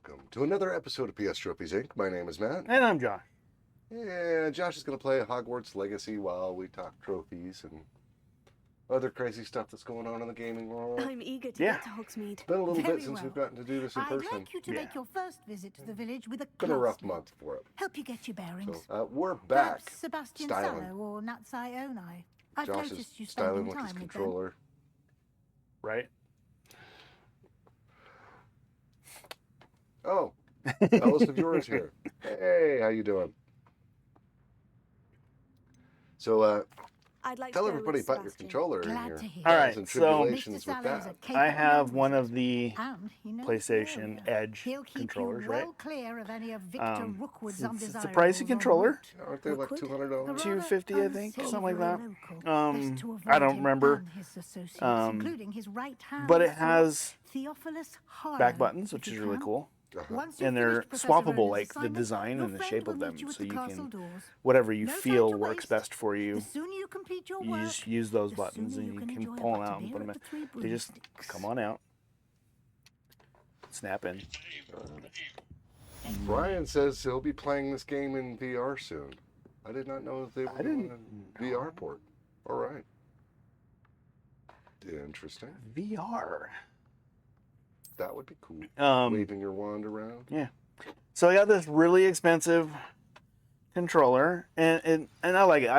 Welcome to another episode of PS Trophies Inc. My name is Matt. And I'm Josh. And Josh is going to play Hogwarts Legacy while we talk trophies and other crazy stuff that's going on in the gaming world. I'm eager to get to Hogsmeade. It's been a little Very bit since well. we've gotten to do this in person. I'd like you to make your first visit to the village with a Been a rough classmate. month for it. Help you get your bearings. So we're back. Perhaps Sebastian styling. Sallow or Natsai Onai. I've Josh is noticed you styling spending with his time with them. controller. Right? Oh, fellows of yours here. Hey, how you doing? So, I'd like tell to go everybody with about your Sebastian. controller and Glad your to hear. All right, trials and so- tribulations Mr. with Sallow's that. a capable I have young one wizard, of the and he knows PlayStation the area. Edge He'll keep controllers, you right? well clear of any of Victor Rookwood's It's a undesirables pricey on controller. route. Aren't they like Rookwood? $200? $250, I think, something like that. Best to I avoid don't him remember. and his associates, Um, including his right hand But it slot, has Theophilus Harlow, back buttons, if which you is really can. cool. Once you've And they're finished Professor swappable, Ronan's like the assignment, design your and the friend shape will of meet them, you at so the you castle can, doors. whatever you No time feel to works waste. best for you, The sooner you complete your you work, just use those the buttons sooner and you can can enjoy pull them what out to and put them bear at the in. Three They just Broomsticks. come on out. Snap in. Brian says he'll be playing this game in VR soon. I did not know that they were doing a VR port. All right. Interesting. VR. That would be cool. Um, Waving your wand around. Yeah. So I got this really expensive controller, and I like it.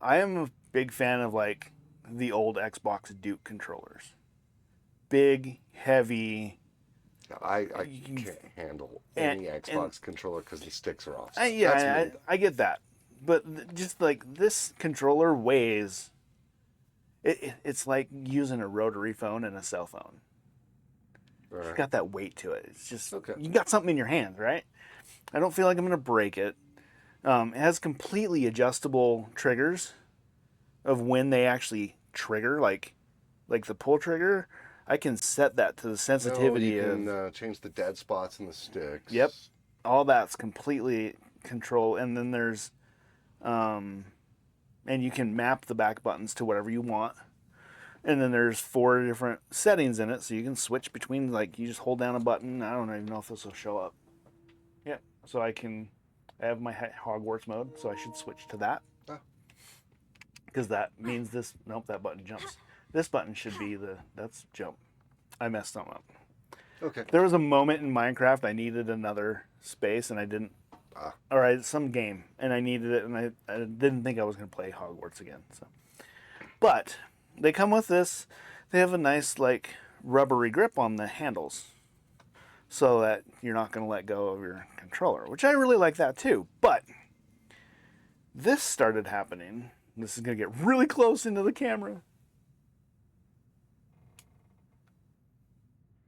I am a big fan of like the old Xbox Duke controllers. Big, heavy. I can't handle any Xbox controller because the sticks are off. That's me. I get that, but just like this controller weighs. It's like using a rotary phone and a cell phone. All It's right. got that weight to it. It's just Okay. you got something in your hands, right? I don't feel like I'm gonna break it. It has completely adjustable triggers of when they actually trigger, like the pull trigger. I can set that to the sensitivity you of can change the dead spots in the sticks. Yep. all that's completely controlled. And then there's, and you can map the back buttons to whatever you want. And then there's 4 different settings in it, so you can switch between, like, you just hold down a button. I don't even know if this will show up. Yeah, so I have my Hogwarts mode, so I should switch to that. Because that means this, nope, that button jumps. This button should be that's jump. I messed something up. Okay. There was a moment in Minecraft I needed another space, and I didn't. Some game, and I needed it, and I didn't think I was going to play Hogwarts again. So, but they come with this. They have a nice, like, rubbery grip on the handles, so that you're not going to let go of your controller, which I really like that too. But this started happening. This is going to get really close into the camera.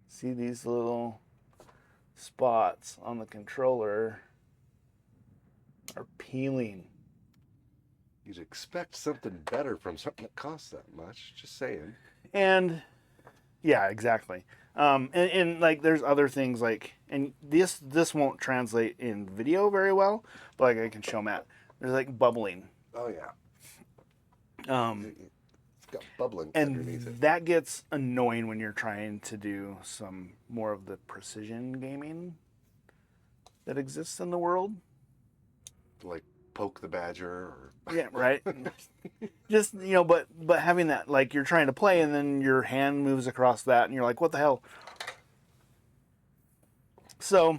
See these little spots on the controller are peeling. You'd expect something better from something that costs that much. Just saying. And yeah, exactly. And like there's other things like, and this won't translate in video very well, but like I can show Matt. There's like bubbling. Oh yeah. It's got bubbling underneath it. And that gets annoying when you're trying to do some more of the precision gaming that exists in the world. Like poke the badger or Yeah, right. Just, but having that, like, you're trying to play and then your hand moves across that and you're like, what the hell? So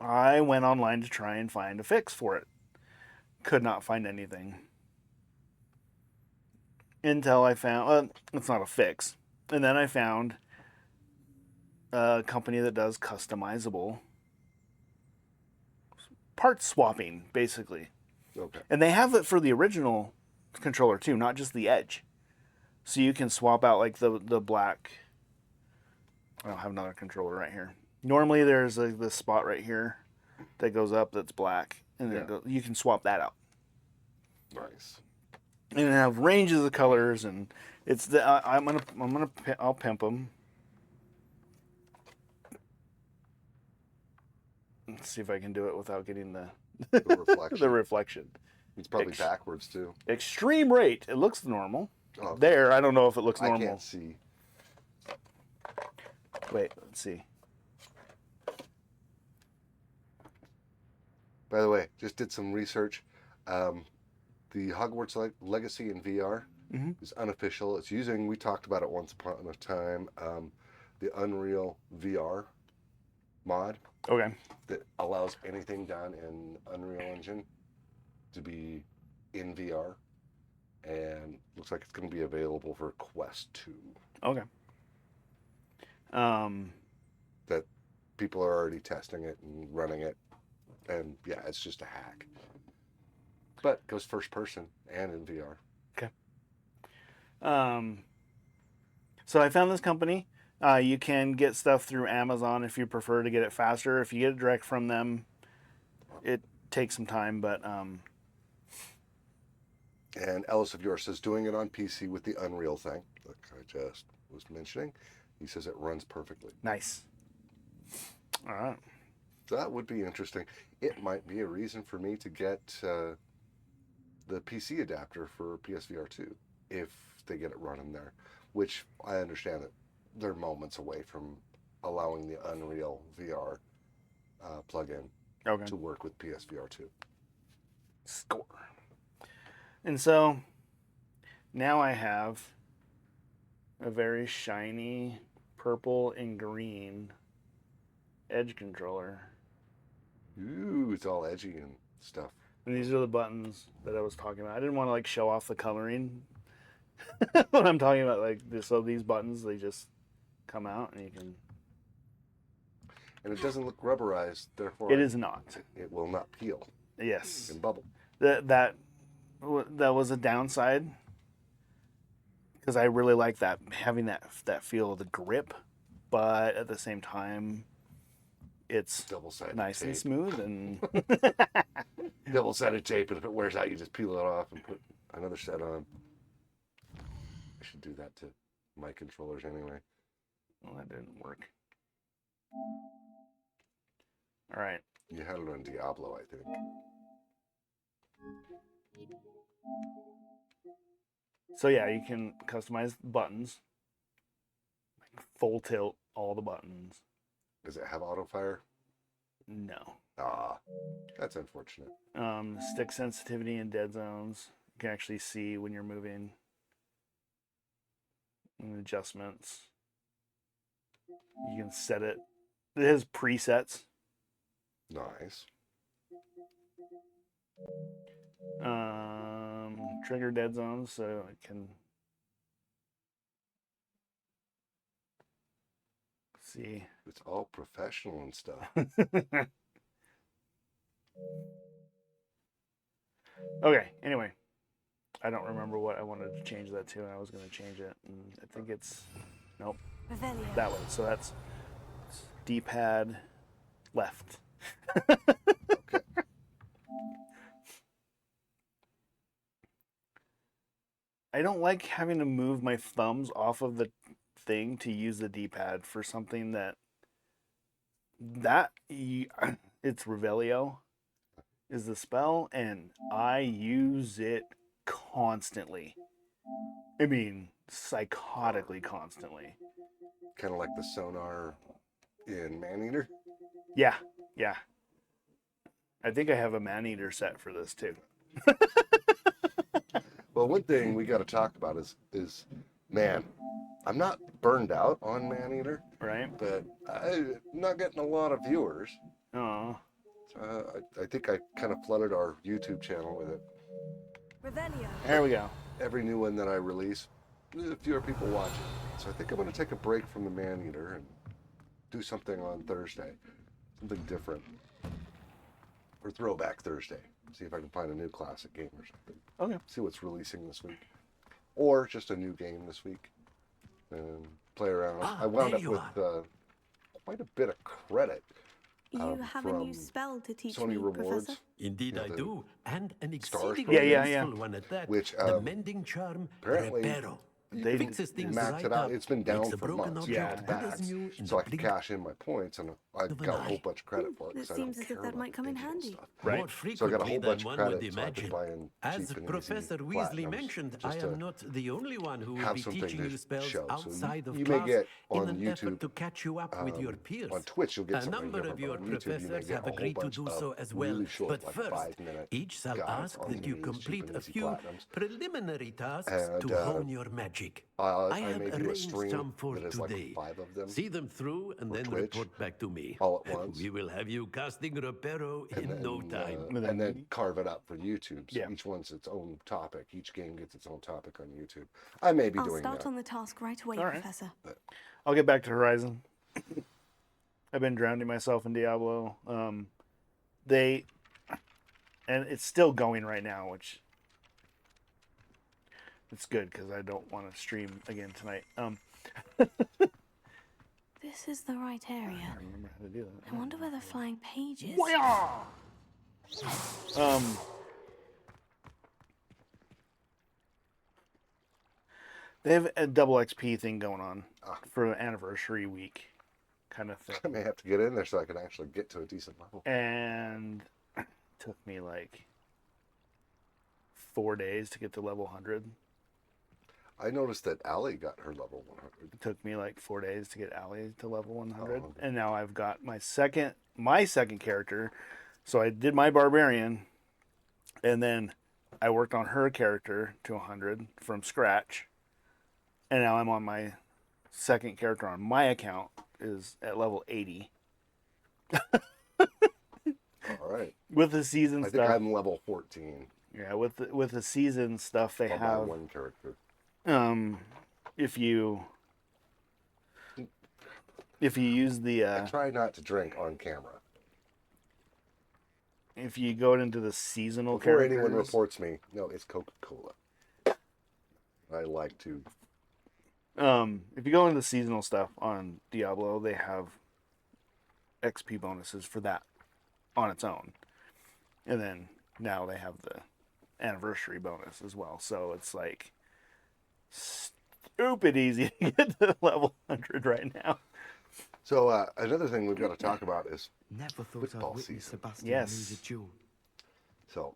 I went online to try and find a fix for it. Could not find anything. Until I found, well, it's not a fix. And then I found a company that does customizable part swapping, basically. Okay. And they have it for the original controller too, not just the Edge. So you can swap out like the black. I don't have another controller right here. Normally there's like this spot right here that goes up that's black, and then you can swap that out. Nice. And it have ranges of colors, and it's I'll pimp them. Let's see if I can do it without getting the reflection. the reflection. It's probably backwards too. Extreme rate. It looks normal. Oh, There, I don't know if it looks normal. I can't see. Wait, let's see. By the way, just did some research. The Hogwarts Legacy in VR is unofficial. It's using, we talked about it once upon a time, the Unreal VR mod Okay. that allows anything done in Unreal Engine to be in VR. And looks like it's going to be available for Quest 2. Okay. That people are already testing it and running it. And yeah, it's just a hack. But it goes first person and in VR. Okay. So I found this company. You can get stuff through Amazon if you prefer to get it faster. If you get it direct from them, it takes some time, but And Ellis of yours says doing it on PC with the Unreal thing, like I just was mentioning, he says it runs perfectly. nice. All right. So that would be interesting. It might be a reason for me to get the PC adapter for PSVR 2 if they get it running there, which I understand that they're moments away from allowing the Unreal VR plugin Okay. to work with PSVR 2. Score. And so now I have a very shiny purple and green edge controller. Ooh, it's all edgy and stuff. And these are the buttons that I was talking about. I didn't want to like show off the coloring when I'm talking about like this. So these buttons, they just come out and you can. And it doesn't look rubberized, therefore It is not. it will not peel Yes. and bubble. That was a downside because I really like that having that feel of the grip, but at the same time, it's Double-sided nice tape. and smooth and Double-sided tape, and if it wears out, you just peel it off and put another set on. I should do that to my controllers anyway. well, that didn't work. All right. You had it on Diablo, I think. So yeah, you can customize buttons, like full tilt all the buttons. Does it have auto fire? No. Ah, that's unfortunate. Stick sensitivity in dead zones. You can actually see when you're moving. And adjustments. You can set it. It has presets. Nice. Trigger dead zones, so it can see. It's all professional and stuff. Okay, anyway. I don't remember what I wanted to change that to, and I was going to change it. And I think it's, nope, Revelio. that way. So that's D-pad left. I don't like having to move my thumbs off of the thing to use the D-pad for something it's Revelio is the spell, and I use it constantly. I mean, psychotically constantly. Kind of like the sonar in Maneater. Yeah. I think I have a Maneater set for this too. Well, one thing we got to talk about is, man, I'm not burned out on Maneater, Right? but I'm not getting a lot of viewers. Oh. I think I kind of flooded our YouTube channel with it. Revelio. There we go. Every new one that I release, fewer people watch it. So I think I'm going to take a break from the Maneater and do something on Thursday, something different, or Throwback Thursday. See if I can find a new classic game or something. Okay. See what's releasing this week, or just a new game this week, and play around. I wound up with quite a bit of credit. You have a new from spell to teach Sony me, Rewards, Professor? Indeed, you know, I the do, and an stars exceedingly Yeah. useful one at that. which the mending charm, apparently Reparo. they Fixes things max right it out. up, It's been down makes a for broken months. Yeah. object back good as new in so the I can blink cash in my points, and I of an got a whole eye. bunch of credit for it It because I seems don't as care if that about might come in digital handy. stuff. Right. More So I got a frequently whole than bunch of one would credit, so I've been imagine. buying As cheap and Professor easy Weasley platinums mentioned, I just am to not the only one who will have be something teaching to you spells show. So outside of you may class get in on an YouTube, effort to catch you up with your peers. on Twitch, you'll get A something number different, of but your on YouTube, you may professors get have a whole agreed to bunch do of so as well. really short, But like first, 5-minute each shall guides ask on that you these cheap complete and a easy few platinums. preliminary tasks And to hone your magic. I I have may do a arranged stream some for that is today. like 5 of them See them through and for then Twitch report back to me. all at once. We will have you casting Reparo and in no then time. and then carve it up for YouTube. So Yeah. each one's its own topic. Each game gets its own topic on YouTube. I may be I'll doing start that. on the task right away, All right. Professor. I'll get back to Horizon. I've been drowning myself in Diablo. And it's still going right now, which it's good because I don't want to stream again tonight. This is the right I area. don't remember how to do that. I wonder where the flying page is. They have a double XP thing going on for an anniversary week kind of thing. I may have to get in there so I can actually get to a decent level. And it took me like 4 days to get to level 100. I noticed that Allie got her level 100. It took me like 4 days to get Allie to level 100. Oh. And now I've got my second character. So I did my barbarian, and then I worked on her character to 100 from scratch. And now I'm on my second character on my account is at level 80 All right. with the season I stuff. think I'm level 14 Yeah, with the season stuff they on my have. one character. If you use the I try not to drink on camera. if you go into the seasonal Before characters, anyone reports me, no, it's Coca-Cola. I like to. if you go into the seasonal stuff on Diablo, they have XP bonuses for that on its own, and then now they have the anniversary bonus as well. So it's like stupid easy to get to level 100 right now. So another thing we've got to talk about is Never thought football I'd witness season. Sebastian Yes. lose a duel. So,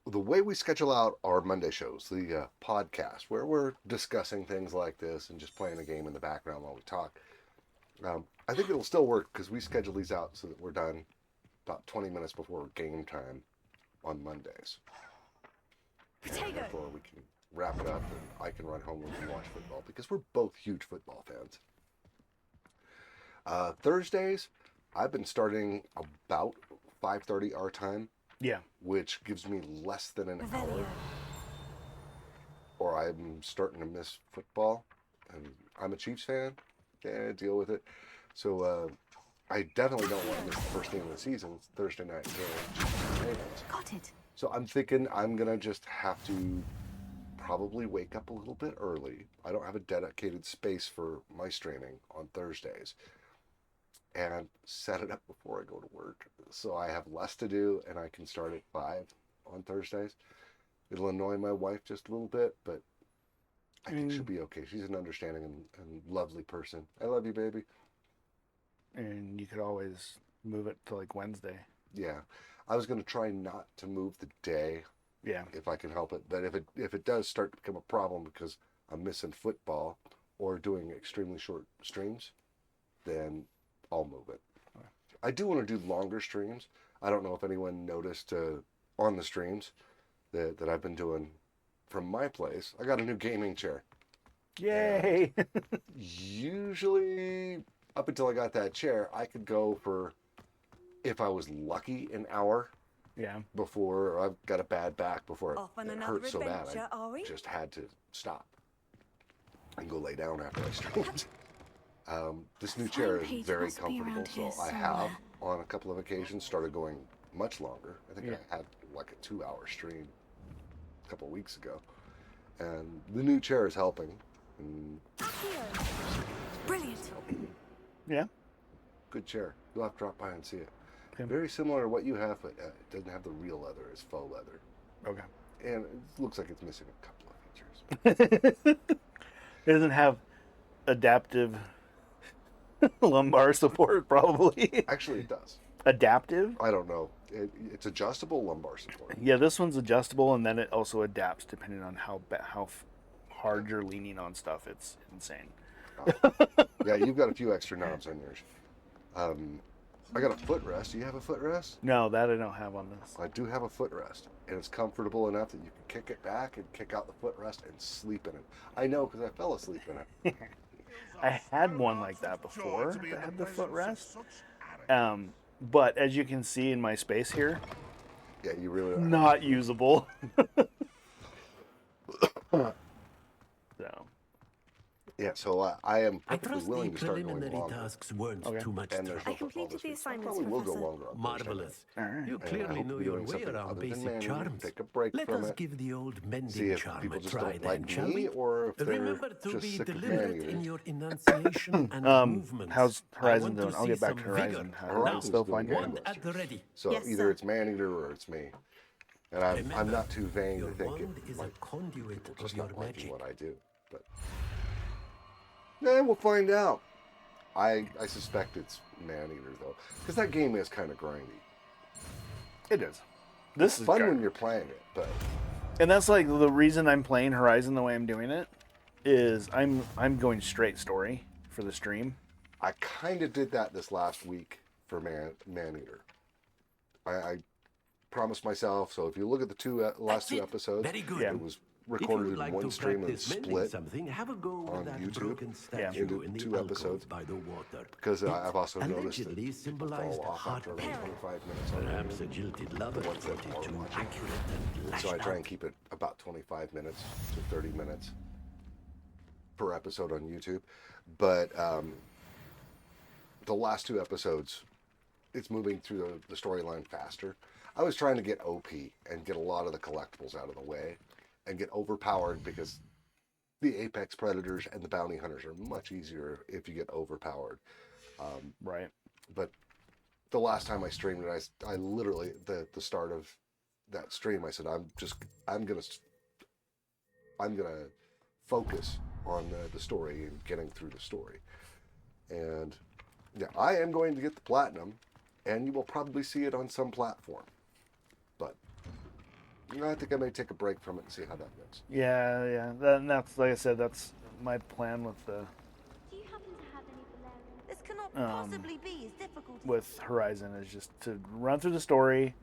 the way we schedule out our Monday shows, the podcast, where we're discussing things like this and just playing a game in the background while we talk, I think it'll still work because we schedule these out so that we're done about 20 minutes before game time on Mondays. And Potato. therefore, we can wrap it up and I can run home and we can watch football because we're both huge football fans. Thursdays, I've been starting about 5:30 our time, Yeah, which gives me less than an hour, Revelio. or I'm starting to miss football. And I'm a Chiefs fan. Yeah, deal with it. So I definitely don't want to miss the first game of the season. It's Thursday night game, Chiefs and Ravens. Got it. So I'm thinking I'm gonna just have to probably wake up a little bit early. I don't have a dedicated space for my streaming on Thursdays. And set it up before I go to work. So I have less to do and I can start at 5 on Thursdays. It'll annoy my wife just a little bit, but I think she'll be okay. She's an understanding and lovely person. I love you, baby. and you could always move it to like Wednesday. Yeah. I was gonna try not to move the day Yeah, if I can help it. But if it does start to become a problem because I'm missing football or doing extremely short streams, then I'll move it. I do want to do longer streams. I don't know if anyone noticed on the streams that I've been doing from my place. I got a new gaming chair. yay! Usually, up until I got that chair, I could go for, if I was lucky, an hour Yeah, before I've got a bad back before Off on it another hurt so bad. adventure, are we? I just had to stop and go lay down after I streamed. This new chair Flying is page very must be comfortable, around so here I have, somewhere. on a couple of occasions, started going much longer. I think Yeah. I had like a 2-hour stream a couple of weeks ago. And the new chair is helping. And Brilliant. yeah. good chair. You'll have to drop by and see it. Okay. Very similar to what you have, but it doesn't have the real leather. It's faux leather. Okay. And it looks like it's missing a couple of features. It doesn't have adaptive lumbar support, probably. Actually, it does. Adaptive? I don't know. It's adjustable lumbar support. Yeah, this one's adjustable, and then it also adapts depending on how hard you're leaning on stuff. It's insane. Yeah, you've got a few extra knobs on yours. I got a footrest. Do you have a footrest? No, that I don't have on this. I do have a footrest, and it's comfortable enough that you can kick it back and kick out the footrest and sleep in it. I know because I fell asleep in it. I had one like that before that had the footrest. But as you can see in my space here, Yeah, you really are. not usable. So, Yeah, so I am I perfectly trust the willing to start going preliminary longer. tasks weren't Okay. too much And there's trouble. no football completed this the week. assignments, Probably will go Professor. longer on Thursday. Marvelous. all right. You And I clearly hope know to be your doing way something around other than basic manual, charms. take a break Let from us it, give the old see mending if charm people a just try don't then, like shall me we? or if they're Remember to just be sick of deliberate man in eating. your enunciation and movements. How's I Horizon want to doing? I'll see get back to some Horizon. vigor. How Horizon's still doing find Wand it? at the ready. So Yes, either sir. it's man-eater or it's me. And I'm Remember, not too vain your to think it wand is might a conduit people of just your not liking magic. what I do. But we'll find out. I suspect it's man-eater though, because that game is kind of grindy. It is. This It's is fun good. when you're playing it, but And that's like the reason I'm playing Horizon the way I'm doing it is I'm going straight story for the stream. I kind of did that this last week for man-eater. I promised myself. So if you look at the last two That's it. episodes, Very good. Yeah. it was If you recorded would in like one to stream and practice mending split something, have a go with on that YouTube broken statue into in the 2 alcove episodes. by the water. Because I've also noticed that Allegedly people symbolized fall off after about heartbreak. 25 minutes on Perhaps a YouTube. jilted lover The ones that wanted are too watching. accurate and lashed So I try out. and keep it about 25 minutes to 30 minutes per episode on YouTube. But the last 2 episodes, it's moving through the storyline faster. I was trying to get OP and get a lot of the collectibles out of the way and get overpowered because the apex predators and the bounty hunters are much easier if you get overpowered. Right. But the last time I streamed it, I literally, the start of that stream, I said, I'm gonna focus on the story and getting through the story. And yeah, I am going to get the platinum, and you will probably see it on some platform. But I think I may take a break from it and see how that goes. Yeah. That's like I said. That's my plan with Do you happen to have any valerian? This cannot possibly be as difficult as with Horizon is just to run through the story,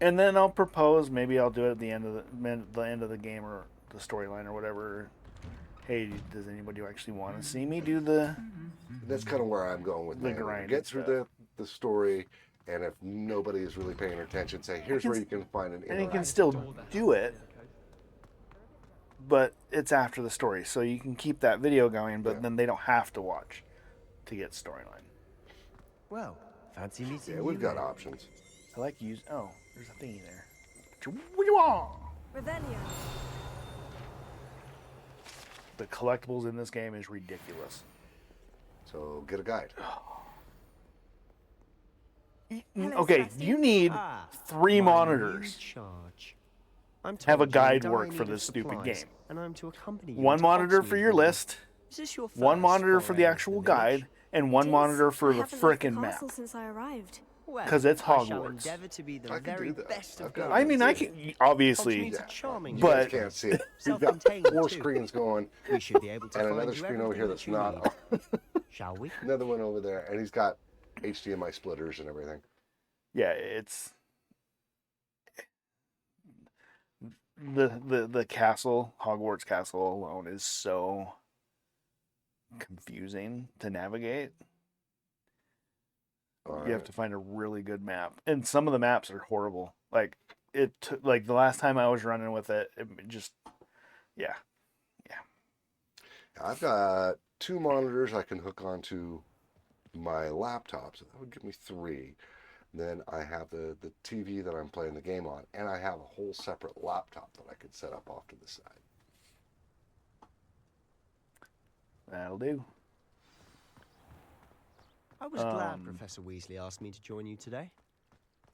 and then I'll propose. Maybe I'll do it at the end of the game or the storyline or whatever. Hey, does anybody actually want to see me do the? That's kind of where I'm going with The Man Eater. grind Get and through stuff. the story, and if nobody is really paying attention, say, here's where you can find an And you can interactive still time. do it, but it's after the story, so you can keep that video going. But Yeah. then they don't have to watch to get storyline. Well, fancy meeting Yeah, you. we've got then. options. I like use. Oh, there's a thingy there. Revelio. The collectibles in this game is ridiculous. So get a guide. Hello, Okay, Sebastian. you need Ah, 3 my monitors. new charge. I'm Have a told you're in guide dire work for need of this stupid supplies, game. And I'm to accompany you One into monitor Hogsmeade for your with you. list, Is this your one first monitor for the foray into actual village? guide, and one It is. monitor for I the haven't left the frickin' map. castle since I arrived. Well, 'Cause it's I shall Hogwarts. endeavor to be the I can very do that. best I've of got guides. I mean, I can obviously, Hogsmeade's a charming You But- guys can't see it. We've got self-contained 4 too. screens going, We should be able to and find another you screen over here everything that's that you not need. on. Shall we? Another one over there, and he's got HDMI splitters and everything. yeah, it's the castle, Hogwarts castle alone is so confusing to navigate. You have to find a really good map, and some of the maps are horrible. Like like the last time I was running with it, it just, yeah. I've got 2 monitors I can hook onto my laptop, so that would give me 3. Then I have the TV that I'm playing the game on, and I have a whole separate laptop that I could set up off to the side. That'll do. I was glad Um, Professor Weasley asked me to join you today.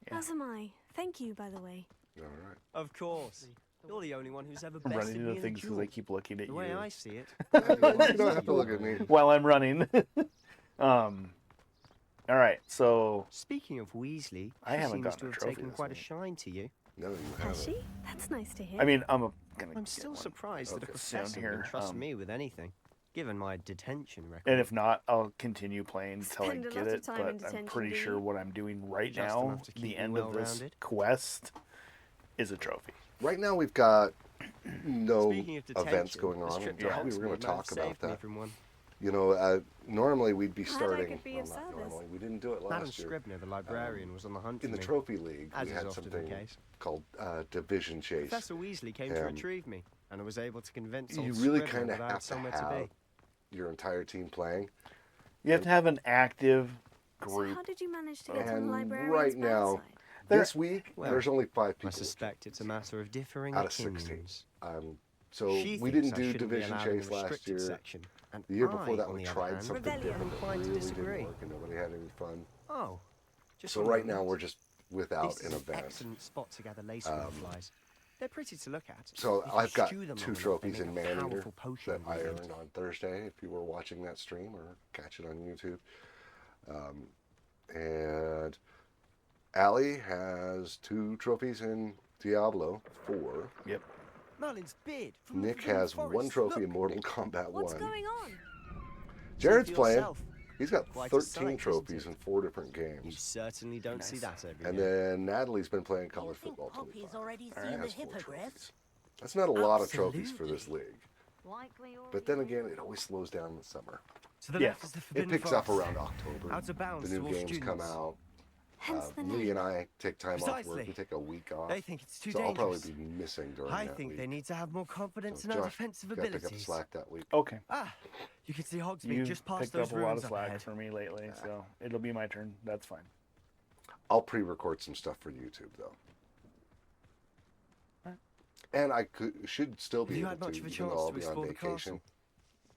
Yeah. As am I. Thank you, by the way. All right. Of course. You're the only one who's ever I'm bested running me into in things a because I duel. keep looking at The you way I see it, You don't have to look at me. while I'm running. All right, so Speaking of Weasley, I she haven't seems gotten to a have trophy taken this quite a week. shine to you. No, you Has haven't. she? That's nice to hear. I mean, I'm gonna I'm get still one. surprised that a Okay. Soon professor here, would trust um, me with anything, given my detention record. And if not, I'll continue playing until I Spend a get lot of it. time in But I'm detention, pretty do sure you? what I'm doing right Just now, enough to keep the me end of this well-rounded. quest, is a trophy. Right now we've got no Speaking of events detention, going this on. trip to Yeah. We were going Hogsmeade to might have talk about saved me that. from one. You know, normally we'd be Glad I starting. could be Well, of not service. normally. We didn't do it Madam last year. Scribner, the librarian, was on the hunt In for the me. trophy league, As we is had often the something case. called Division Chase. Professor Weasley came to And retrieve me, and I was able to convince You old really Scribner kind of that I had have to somewhere have to be. your entire team playing. You have to have an active So group. how did you manage to get on And the librarian's right bad now, side? This week, Well, there's only 5 I people suspect it's a matter of differing out of 16. opinions. So She we thinks didn't I do shouldn't be Division allowed in Chase the last restricted year. section, and The year before I, that, on we the tried other hand, something am different that inclined to really disagree. didn't work and nobody had any fun. Oh, just So one right now, moment. we're just without This an is an event. excellent spot to gather lace flies. They're pretty to look at. So If you I've got stew them 2 long enough, trophies they in make a Maneater powerful potion that I ingredient. earned on Thursday, if you were watching that stream or catch it on YouTube. And Allie has 2 trophies in Diablo 4. Yep. Merlin's beard from the Nick Forbidden has 1 Forest. trophy Look, in Mortal Kombat 1. What's going on? Jared's see for playing. yourself. He's got Quite a 13 sight, isn't trophies it? in 4 different You games. certainly don't see that every And day. then Natalie's been playing Do you college think football Poppy's 25. already She seen the has 4 hippogriff? trophies. That's not a lot of trophies for this Absolutely. league. Why can we But then again, it always slows down in the summer. To the Yeah. left is the It Forbidden picks up Forest. around October. Out of bounds The new towards games come students. out. Hence the Lee name. and I take time off work. Precisely. We take a week off. They think it's too So I'll probably dangerous. be missing during I that think week. they need to have more confidence So in our Josh, defensive gotta pick up the abilities. slack that week. Okay. Ah, you can see Hogsmeade You just past picked those up a lot ruins of up slack ahead. for me lately, so it'll be my turn. That's fine. I'll pre-record some stuff for YouTube though. Alright. And I should still be Have you able had much to, of a even though chance I'll to be on explore the vacation, castle?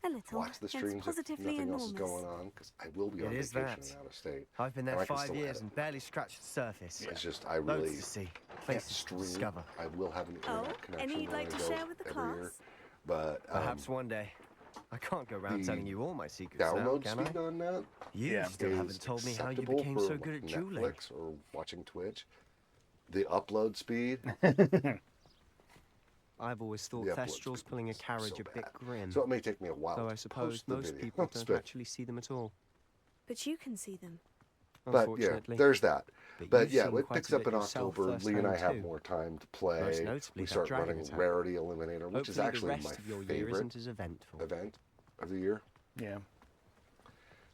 A little. watch the It's streams if positively nothing else is enormous. going on, because I will be on It is vacation that. and out of state. I've been And there I can 5 still years edit. and barely scratched the surface. It's just I Loads really to see, can't places to stream. discover. I will have an Oh, internet connection any you'd when like I to go share with the every year. class? But Perhaps one day. I can't go around the telling you all my secrets now, download can I? speed on that You Yeah. still is haven't told me how you acceptable became for so good at dueling. Netflix or watching Twitch. The upload speed, I've always thought the upload Thestral's speed pulling a is carriage so a bit bad. grim. So it may take me a while Though I to suppose post the most video. people don't but- actually see them at all. But you can see them. But yeah, Unfortunately. there's that. But you've yeah, seen it quite picks a up bit in yourself October. Lee and I firsthand have too. more time to Most play. notably We that start dragon running attack. Rarity Eliminator, which is Hopefully actually the rest my of your year favorite isn't as eventful. event of the year. Yeah.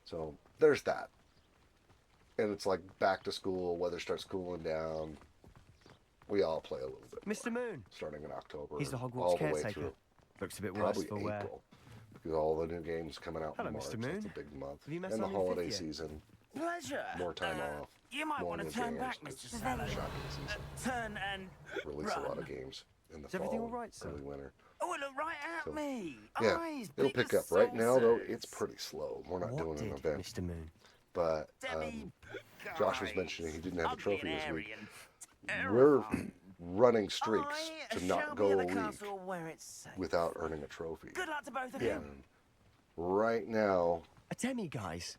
So there's that. And it's like back to school, weather starts cooling down. We all play a little bit. Mr. more, Moon. starting in October. He's the all Hogwarts the way caretaker. through. Looks a bit worse Probably for wear. April. Because all the new games coming out Hello, in March. Mr. That's Moon. a big month. Have you met And the our new fifth holiday yet? season. Pleasure. More time off. You might more want to new turn games, back, 'cause Mr. it's Salah. shopping season. Turn and Release a lot run. of games in the Is everything fall, all right, sir? early winter. Oh, look right at So, me. Yeah, Eyes it'll big pick as up. Right now, though, saucers. it's pretty slow. We're not What doing an did event. Mr. Moon? But Demi Josh was guys. mentioning he didn't have a Ugly trophy and this week. airy and We're terrifying. running streaks I to not shall go be a in the week castle where it's safe. without earning a trophy. Good luck to both of Yeah. you. And right now, A Demi, guys.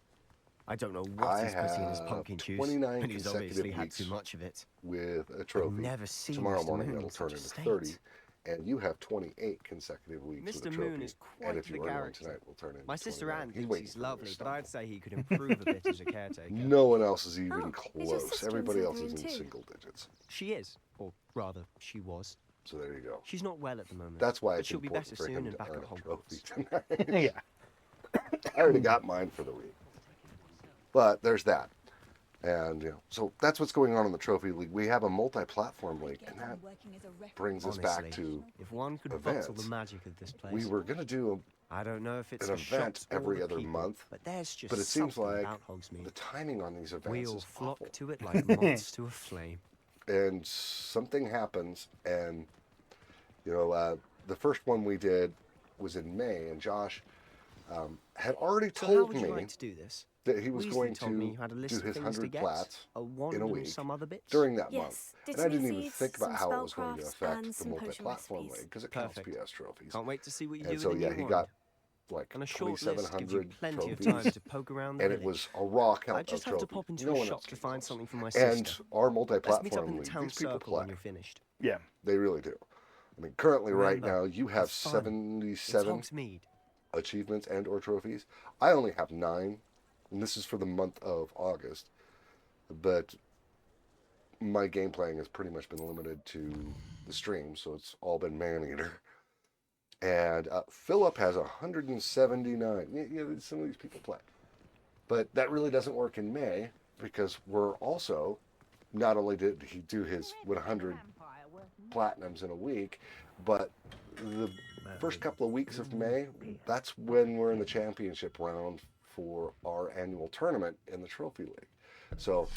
I don't know what I he's putting in his have pumpkin juice, 29 but he's obviously consecutive had too weeks much of it. with a trophy. never seen Tomorrow Mr. morning, Moon it'll in turn such a into state. 30. And you have 28 consecutive weeks with a Mr. trophy. Moon is and quite if you the earn one character. tonight, we'll turn into My sister 29. Anne He's thinks waiting he's for me to lovely, but stumble. I'd say he could improve a bit as a caretaker. No one else is even Oh, is your close. sister in Everybody else is Slytherin in too? single digits. She is, or rather, she was. So there you go. She's not well at the moment. That's why but it's she'll be important better for soon him and to back earn at a trophy Hogwarts. tonight. Yeah. I already got mine for the week. But there's that. And, so that's what's going on in the Trophy League. We have a multi-platform league, and that brings us back Honestly, to if one could events. bottle the magic of this place. we were going to do I don't know if it's an the event shops or every the other people, month, but there's just but it seems something like about Hogsmeade. the timing on these events We all is flock awful. to it like moths to a flame. And something happens, and, the first one we did was in May, and Josh had already So how told would you me like to do this? that he was Weasley going told me to you had a list do of his things to 100 get, plats a wand in a and week some other bits. during that month. Yes, did And I didn't some even seeds, think about some how it was going to spellcrafts, affect and the some potion multi-platform recipes. league because it counts Perfect. PS trophies. Can't wait to see what you And do so with the yeah, new he wand. got like And a short list gives you 2,700 plenty of trophies, time to poke around the and it village. was a raw I count just of have to trophies. pop into No a one shop else to can find those. something for my And sister. our Let's meet up multi-platform in the league, town these people circle when play. you're finished. Yeah. They really do. I mean, currently right Remember, now you have have fun. It's 77 Hogsmeade. achievements and or trophies. I only have 9, and this is for the month of August. But my game playing has pretty much been limited to the stream, so it's all been Maneater. And Philip has 179. Yeah, some of these people play. But that really doesn't work in May because we're also, not only did he do his 100 platinums in a week, but the first couple of weeks of May, that's when we're in the championship round for our annual tournament in the Trophy League. So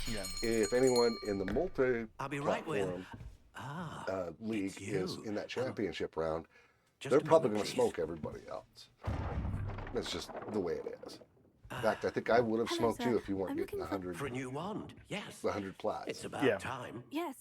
if anyone in the multi-platform league is in that championship round, they're probably going to smoke everybody else. That's just the way it is. In fact, I think I would have Hello, smoked sir. you if you weren't I'm getting looking the 100, For a new wand, yes. the 100 plats. It's about Yeah. time. Yes,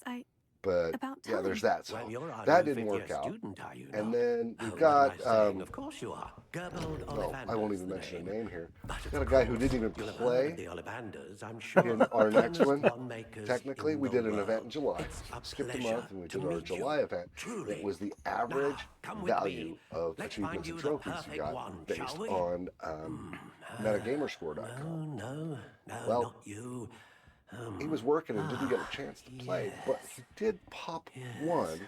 But about yeah, there's time. that. So Well, you're our that new didn't fifth-year work out. student, are you And not? then we've What got, am I saying? Of course you are. Gerbold well, Ollivanders I won't even the mention a name. name here. But We've got a of guy who course, didn't even you'll have heard play of the Ollivanders, I'm sure. in our next Finest one. wand makers Technically, in we the did an world. event in July. It's a Skipped a pleasure month and we to did our meet you. July event. Truly. It was the average Now, come with value me. of Let's achievements find and you the trophies you perfect got one, based shall we? on metagamerscore.com. No, Well, not you. He was working and didn't get a chance to play, but he did pop one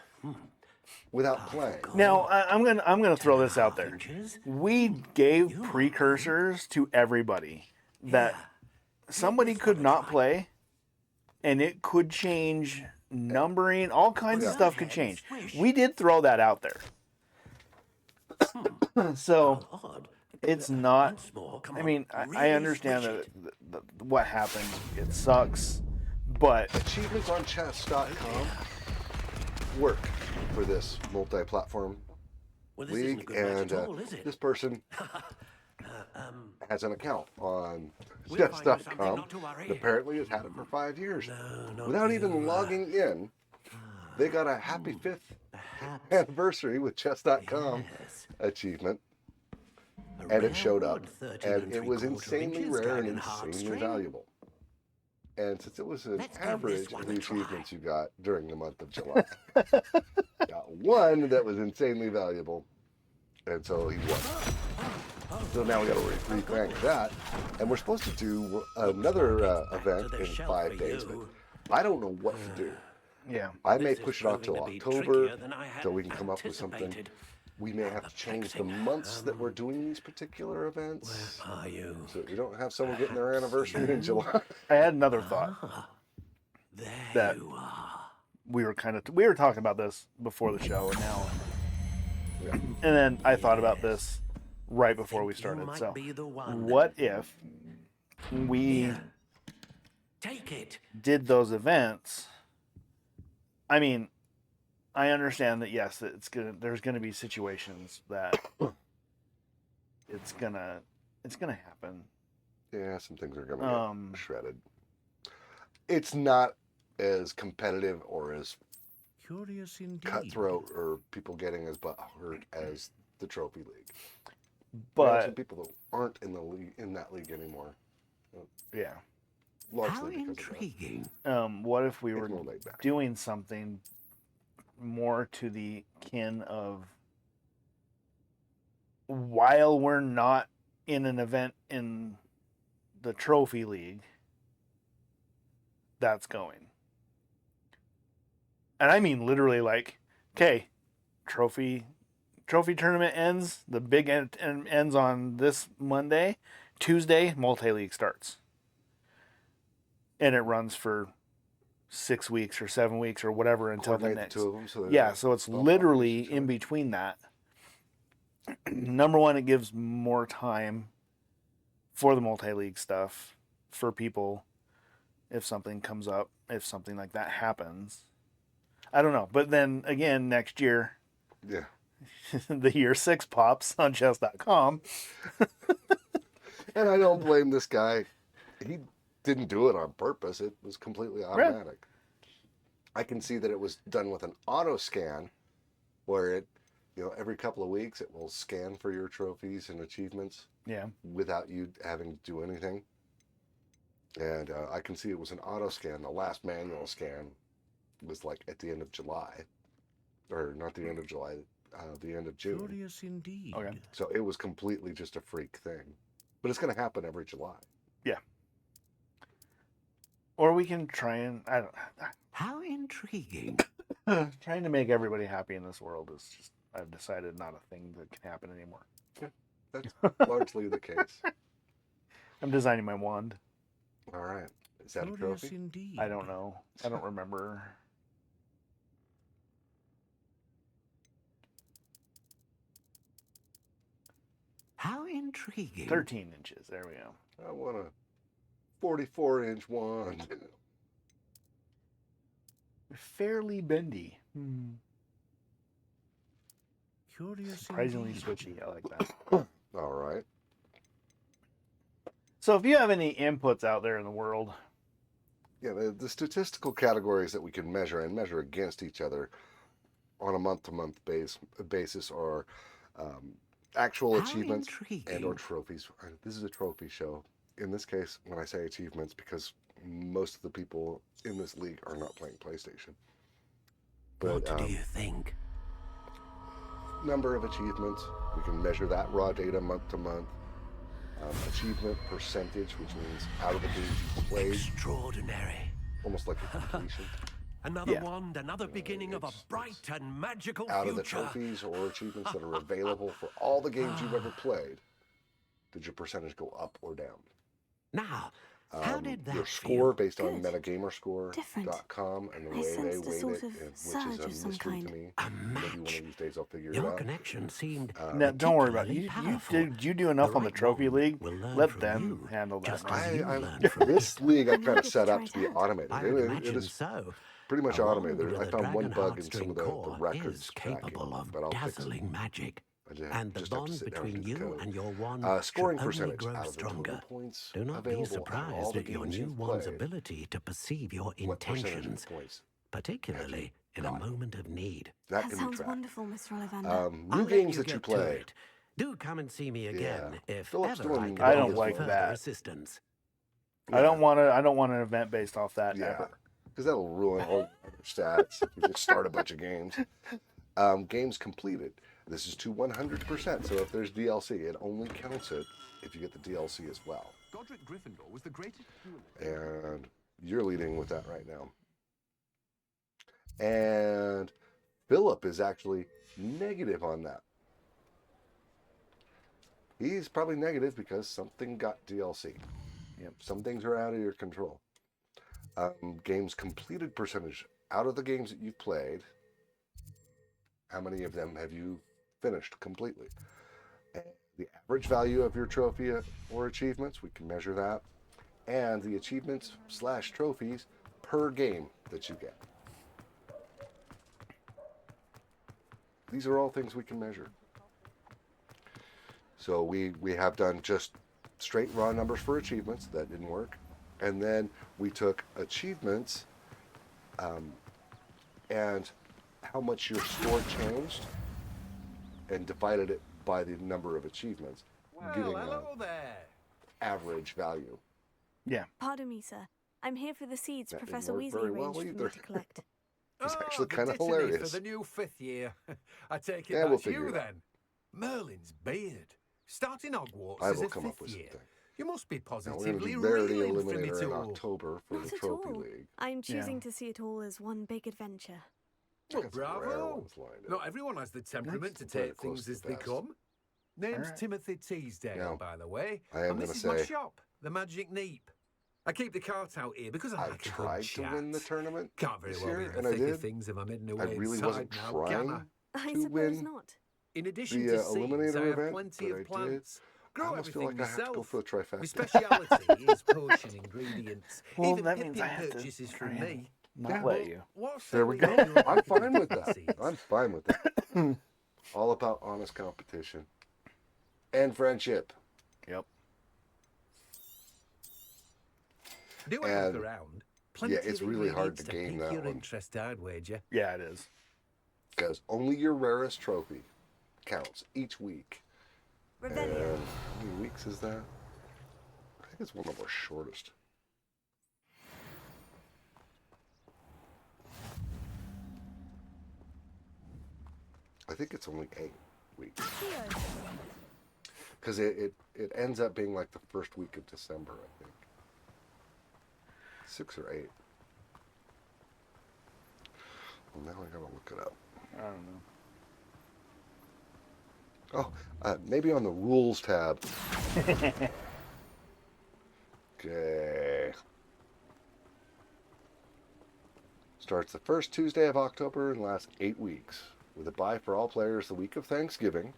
without playing. Now I'm gonna throw this out there. Inches? We gave precursors to everybody that somebody could not play, and it could change numbering. All kinds of stuff could change. We did throw that out there. So Odd. it's not. Once more, come I on, mean, I really understand squish that it. what happened. It sucks, but Achievements on chess.com work for this multi-platform Well, this isn't a league, good match and at all, is it? this person has an account on We'll find you something chess.com not to worry. and apparently has had it for 5 years. not Without you, even logging in, they got a happy 5th anniversary with chess.com Yes. achievement, A and rare it showed up, wood, 13 and it was 3/4 insanely inches, rare and clad in hard insanely string. valuable. And since it was an Let's give this average one of a the try. achievements you got during the month of July, got one that was insanely valuable, and so he won. So now we got to recrank that, and we're supposed to do another event the in shelf 5 for days, but you. I don't know what to do. yeah. I may This is push it off till proving to be October, trickier than I had so we can come up with something. anticipated. We may have to change the Perplexing. months that we're doing these particular events, Where are you? so we don't have someone getting their anniversary in July. I had another thought. There That- you are. We were talking about this before the show, and now, and then I thought about this right before we You started. might So, be the one. what if we Here. Take it. did those events? I mean, I understand that yes, there's gonna be situations that it's gonna happen. Yeah, some things are going to Um, get shredded. It's not as competitive or as Curious indeed. cutthroat or people getting as butthurt as the Trophy League. We have But some people that aren't in the league in that league anymore, yeah, How largely because of that. intriguing. what if we It's were more laid back. doing something more to the kin of while we're not in an event in the Trophy League that's going. And I mean literally like, okay, trophy tournament ends, the big end ends on this Monday, Tuesday multi-league starts. And it runs for 6 weeks or 7 weeks or whatever until the Coordinate next. two of them so Yeah, so it's bump up literally each in other. between that. Number one, it gives more time for the multi-league stuff for people if something comes up, if something like that happens. I don't know. But then again, next year, Yeah. the year 6 pops on chess.com. And I don't blame this guy. he didn't do it on purpose. It was completely automatic. I can see that it was done with an auto scan where it, every couple of weeks it will scan for your trophies and achievements. Yeah. Without you having to do anything. And I can see it was an auto scan. The last manual scan was like at the end of July. Or not the end of July, the end of June. Curious indeed. Okay. So it was completely just a freak thing. But it's going to happen every July. Yeah. Or we can try and, I don't How intriguing. trying to make everybody happy in this world is just, I've decided, not a thing that can happen anymore. That's largely the case. I'm designing my wand. All right. Is that a Curious trophy? indeed. I don't know. I don't remember. How intriguing. 13 inches. There we go. I want a 44-inch wand. Fairly bendy. Curious Surprisingly indeed. switchy. I like that. All right. So if you have any inputs out there in the world, Yeah, the statistical categories that we can measure and measure against each other on a month-to-month basis are actual How achievements intriguing. and or trophies. This is a trophy show. In this case, when I say achievements, because most of the people in this league are not playing PlayStation. But What do you think? number of achievements, we can measure that raw data month to month. Achievement percentage, which means out of the games you played, Extraordinary. almost like a completion. Another Yeah. wand, another beginning of a it's- bright and magical Out of the future. trophies or achievements that are available for all the games you've ever played, did your percentage go up or down? Now, how did that Your feel? score based on Good. metagamerscore.com and the I way they sensed a weight sort it, of which surge is a of some mystery to kind. me. A Maybe one of match. these days I'll figure it Your out. connection seemed now, don't worry about it. particularly You powerful. did you do enough The on the right trophy one league? will learn Let from them you, handle that. just now. as you I, learned from this me. league I I'm kind of eager set to up try to be it out. automated. I would It imagine is so. pretty much A automated. wand with I a found one dragon bug in some of heartstring the core records is tracking, capable of but I'll fix it. dazzling magic. I And the just have to bond sit down and between do the you code. and your wand Scoring should only percentage grow out of the total stronger. points Do not be available out of all surprised the at your games new you've wand's played. ability to perceive your What percentage intentions, of points? particularly in a got? moment of need. That That can be sounds tracked. wonderful, Mr. Ollivander. I'll New let games that you get to play. it. Do come and see me again if Philip's ever I doing can I be don't of like further that. assistance. I don't want to. I don't want an event based off that Yeah, ever. because that'll ruin all your other stats if you just start a bunch of games. Games completed. This is to 100%. So if there's DLC, it only counts it if you get the DLC as well. Godric Gryffindor was the greatest human. And you're leading with that right now. And Philip is actually negative on that. He's probably negative because something got DLC. Yep. Some things are out of your control. Games completed percentage out of the games that you've played. How many of them have you finished completely? And the average value of your trophy or achievements, we can measure that. And the achievements / trophies per game that you get. These are all things we can measure. So we have done just straight raw numbers for achievements. That didn't work. And then we took achievements and how much your score changed and divided it by the number of achievements, giving an there. average value. Yeah. Pardon me, sir. I'm here for the seeds That didn't Professor work Weasley very well arranged for either. me to collect. It's actually kind of For hilarious. the new 5th year. I take it Yeah, we'll that's figure you it out. then. Merlin's beard. Starting Hogwarts I as will a come up 5th with year. something. You must be Now we're going positively to do Verity reeling from Eliminator it in all. October for Not the at Trophy all. League. I'm choosing Yeah. to see it all as one big adventure. Well, Got some rare bravo. ones lined up. Not everyone has the temperament to Very take close things to as the they best. come. Name's Alright. Timothy Teasdale, Now, by the way. I am And this gonna is my say- shop, the Magic Neep. I keep the cart out here because I I like a tried good to chat. win the tournament Can't very this well year, be in and the I thick of did. things if I'm hidden I away really inside wasn't now, can trying I to suppose win not. In addition the to seeds, Eliminator I have event, plenty but of I did. plants. I Grow almost feel everything like I have to go myself. for the trifecta. My speciality is potion ingredients. Well, Even that means Pippin I have to purchases try from and me. not Yeah. let you. What's There we go. I'm fine with that. I'm fine with that. All about honest competition and friendship. Yep. Do have a And look around. Plenty yeah, it's of really hard ingredients to gain pique that your one. interest, I'd wager. Yeah, it is. Because only your rarest trophy counts each week. Revelio. And how many weeks is that? I think it's one of our shortest. I think it's only 8 weeks. Accio. Because it ends up being like the first week of December, I think. 6 or 8. Well, now I gotta look it up. I don't know. Oh, maybe on the rules tab. Okay. Starts the first Tuesday of October and lasts 8 weeks. With a bye for all players the week of Thanksgiving.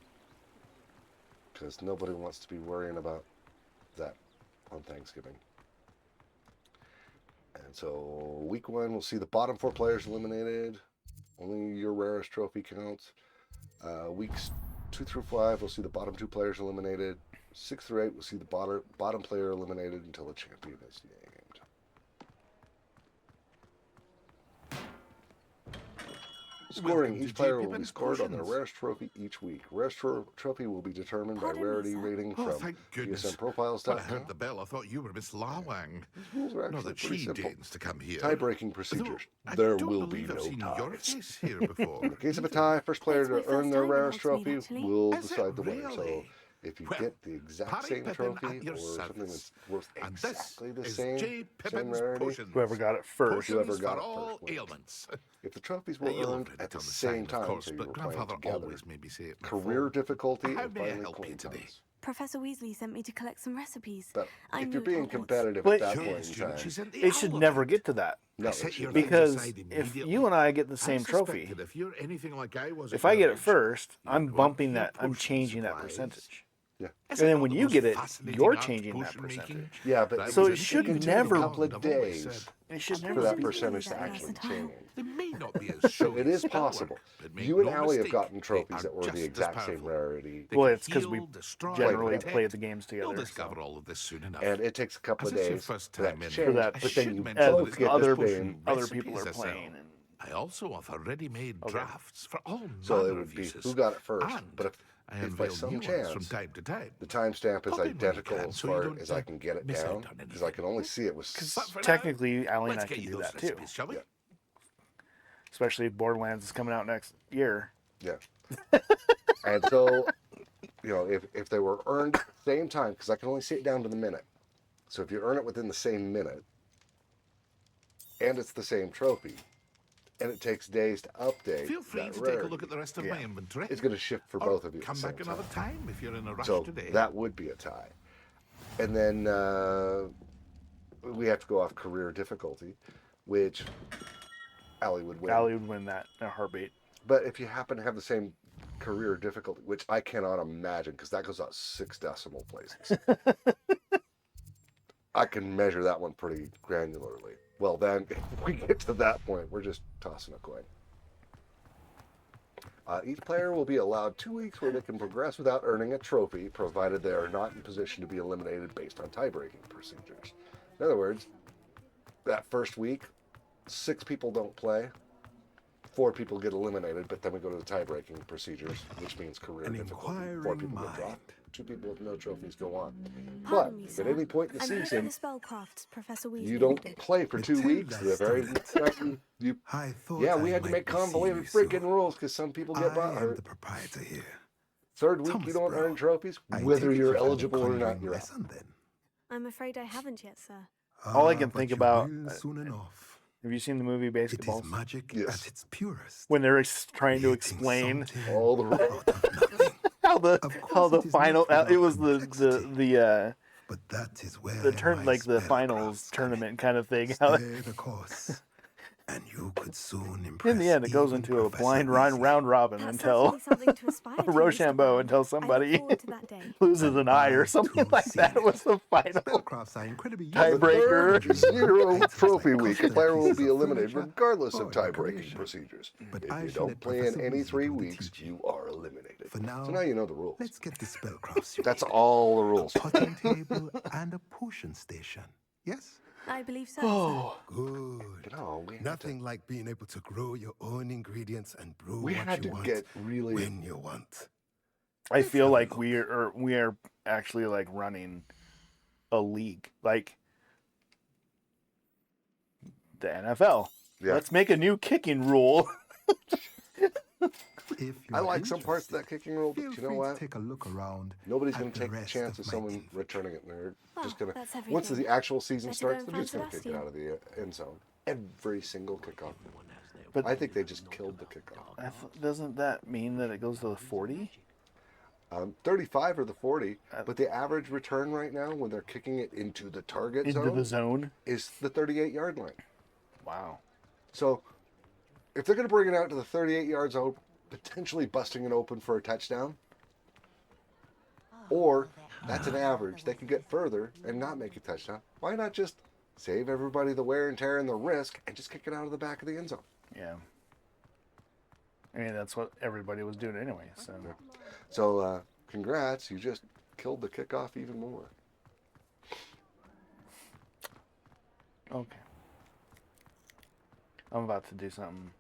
Because nobody wants to be worrying about that on Thanksgiving. And so week 1, we'll see the bottom 4 players eliminated. Only your rarest trophy counts. Weeks 2 through 5, we'll see the bottom 2 players eliminated. 6 through 8, we'll see the bottom player eliminated until the champion is named. Scoring. Each player will be scored on their rarest trophy each week. Rarest trophy will be determined by Pardon me, rarity sir? rating Oh, from thank goodness. PSNprofiles.com. When I heard the bell, I thought you were Miss Lawang. These rules are Not actually that pretty she simple. deigns to come here. Tie-breaking procedures. Though, I There don't will be believe I've no seen your ties. face here before. In the case of a tie, first player It's my to earn first their time in rarest Hogsmeade, trophy actually. will Is it decide the winner. So really? if you Well, get the exact Paddy same Pippin trophy at your or something service. that's worth And exactly the this same, is J. same Pippin's rarity, Potions. Whoever got it first. Potions Whoever got for it all first wins. ailments. if the trophies were You'll earned have read at it the on the same sign, of time, course, so you but were playing Grandfather together, always made me say it in career full. difficulty How and may I finally help you clean today? times. Professor Weasley sent me to collect some recipes. But I'm if you're new at being Hogwarts. competitive But- at that Sure, point in student, time, she sent the It should never element. get to that. no, I it set your shouldn't. things Because aside if immediately. you and I get the I same trophy, suspected if you're anything like I was if at I your get it age, first, you'd I'm want bumping your that. I'm potion changing that supplies. percentage. Yeah. Is And it then not when the you most get it, fascinating you're art changing that potion making? percentage. Yeah, but That So was it anything should you it did can take never- a wrong, couple of I've always days said. It should I never for that promise be. to percentage use to that actually versatile. change. They may not be as showy It is as spell possible. work, but make You and no Allie have mistake, gotten they trophies are that were just the as exact same powerful. rarity, They Well, can it's because we heal, destroy, generally together. play the games You'll together. discover So. all of this soon enough. and it takes a couple As of it's your days first for that time to in, change. For that, I but should then you mention that both it's get not the other just same. potion Other recipes people are I sell. playing. And, I also offer ready-made Okay. drafts for all So it manner would of be uses. who got it first. And But if by unveil some new ones chance from time to time. the timestamp is Pop in when you identical can, as so you far don't, as I can get it miss out down, on because I can only see it with. But for now, technically, Allie and let's I get can you do those that too. recipes, shall we? Yeah. Especially if Borderlands is coming out next year. Yeah. And so, if they were earned at the same time, because I can only see it down to the minute. So if you earn it within the same minute, and it's the same trophy, and it takes days to update, Feel free that to take a rarity, look at the rest of yeah, my inventory. it's going to shift for Or both of you. Come at the back same another time. time if you're in a rush So today. that would be a tie. And then we have to go off career difficulty, which Allie would win. Allie would win that in a heartbeat. But if you happen to have the same career difficulty, which I cannot imagine, because that goes out 6 decimal places. I can measure that one pretty granularly. Well, then, if we get to that point, we're just tossing a coin. Each player will be allowed 2 weeks where they can progress without earning a trophy, provided they are not in position to be eliminated based on tie-breaking procedures. In other words, that first week, 6 people don't play, 4 people get eliminated, but then we go to the tie-breaking procedures, which means career An difficulty. 4 inquiring people get mind. dropped, 2 people with no trophies go on. But Pardon me, if sir. at any point in the I'm here for season the spellcrafts Professor Weasley you don't ordered. play for 2 weeks, the very next time you I thought yeah, we I had to might make convoluted deceive you, freaking rules because some people get I am hurt. the proprietor here. 3rd week Thomas you don't Brown. earn trophies, I whether take it you're you've had a eligible or not, conjuring you're out. lesson, then. I'm afraid I haven't yet, sir. All I can But think you about- will soon enough. Have you seen the movie It Basketball? is magic Yes. at its purest. When they're trying to creating explain something All the rules. out of nothing. how the Of course how the it is final not without it was the complexity. But that is where the turn my like the spellcrafts finals come in. tournament kind of thing. How Stay the course, and you could soon impress in the end it goes even into a Professor blind Weasley. round robin That's until certainly something to aspire to, Mr. Rochambeau Brown. until I somebody look forward to that day. loses an eye or glad something to like see that it. was the final. Spellcrafts are incredibly Tiebreaker. The 3rd zero Items trophy like week, a custom player will pieces be of eliminated furniture regardless of or tie-breaking decoration. procedures. But If I you shall don't let play in Professor any Weasley 3 do the weeks, teaching. you are eliminated. For now, So now you know the rules. let's get the spellcrafts you That's need. all the rules. A potting table and a potion station. Yes? I believe so. Oh, Good. No, we had Nothing like being able to grow your own ingredients and brew We what had you to want get really. when you want. I feel have a like look. we are actually like running a league, like the NFL. Yeah. Let's make a new kicking rule. If I you're like some parts of that interested, kicking rule, but feel you know free what? to take a look around. Nobody's at going to the take the rest chance of my someone info. returning it. And they're just Well, going to. that's Once everything. the actual season Better starts, go they're and just find going to kick it Sebastian. out of the end zone. Every single kickoff. But I think they just killed the kickoff. doesn't that mean that it goes to the 40? 35 or the 40, but the average return right now when they're kicking it into the target Into zone the zone? is the 38-yard line. Wow. So if they're going to bring it out to the 38-yard zone, potentially busting it open for a touchdown, or that's an average, they can get further and not make a touchdown. Why not just save everybody the wear and tear and the risk and just kick it out of the back of the end zone? Yeah. I mean, that's what everybody was doing anyway, so. So congrats, you just killed the kickoff even more. Okay. I'm about to do something.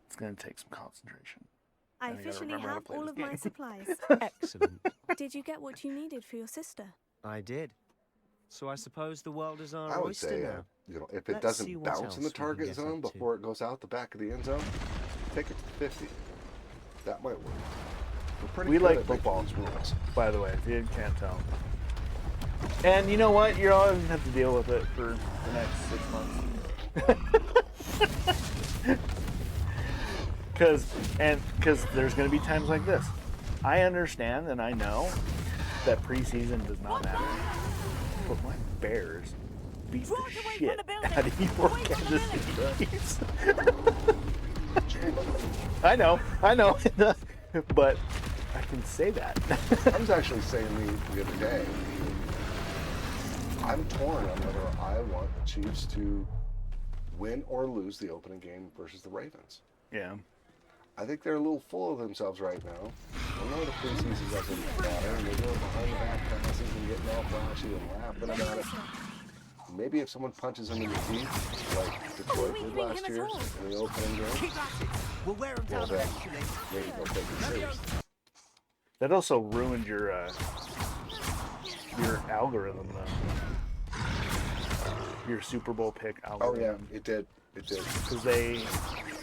It's going to take some concentration. I I gotta officially remember how to have play all this of my game. supplies. Excellent. Did you get what you needed for your sister? I did. So I suppose the world is our I would oyster say, now. if it Let's see doesn't what bounce in else the we can target get zone up to. before it goes out the back of the end zone, take it to 50. That might work. We're pretty We good like at making football. these rules. By the way, if you can't tell. And you know what? You're always going to have to deal with it for the next 6 months. Because there's going to be times like this. I understand and I know that preseason does not matter. But my Bears beat the shit out of your Kansas City Chiefs. I know. But I can say that. I was actually saying the other day, I'm torn on whether I want the Chiefs to win or lose the opening game versus the Ravens. Yeah. I think they're a little full of themselves right now. I know the preseason doesn't matter, and they're doing behind the back passes and getting all flashy and laughing about it. Maybe if someone punches them in the teeth, like Detroit did last year in the opening game, We'll wear them well down then, eventually. maybe they'll take it seriously. That also ruined your algorithm, though. Your Super Bowl pick Oh algorithm. yeah, it did. It did. Because they...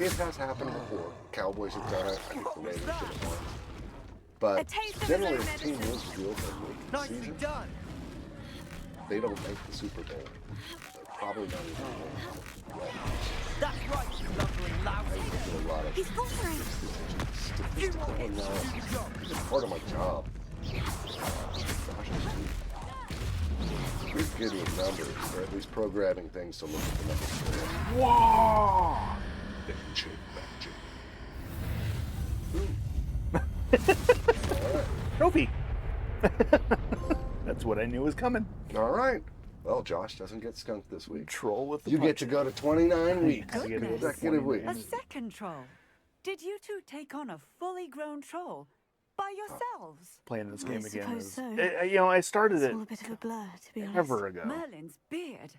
It has happened before. Cowboys have done it. I think the Ravens did it once. A But taste of his generally, own if the team medicine. loses the opening week of the Nicely season, done. they don't make the Super Bowl. They're probably not even in the That's right, you lumbering I lousy. do a lot of He's faltering. statistical analysis. It's part of my job. Gosh, you're good with numbers, or at least programming things to look at the numbers. Whoa! Trophy. That's what I knew was coming. All right. Well, Josh doesn't get skunked this week. Troll with the You get punch. to go to 29 weeks. I get Goodness. Consecutive 29. A weeks. second troll. Did you two take on a fully grown troll by yourselves? Playing this I game again. suppose Is, so. I started It's it all a bit of a blur, to be honest. ever ago. Merlin's beard.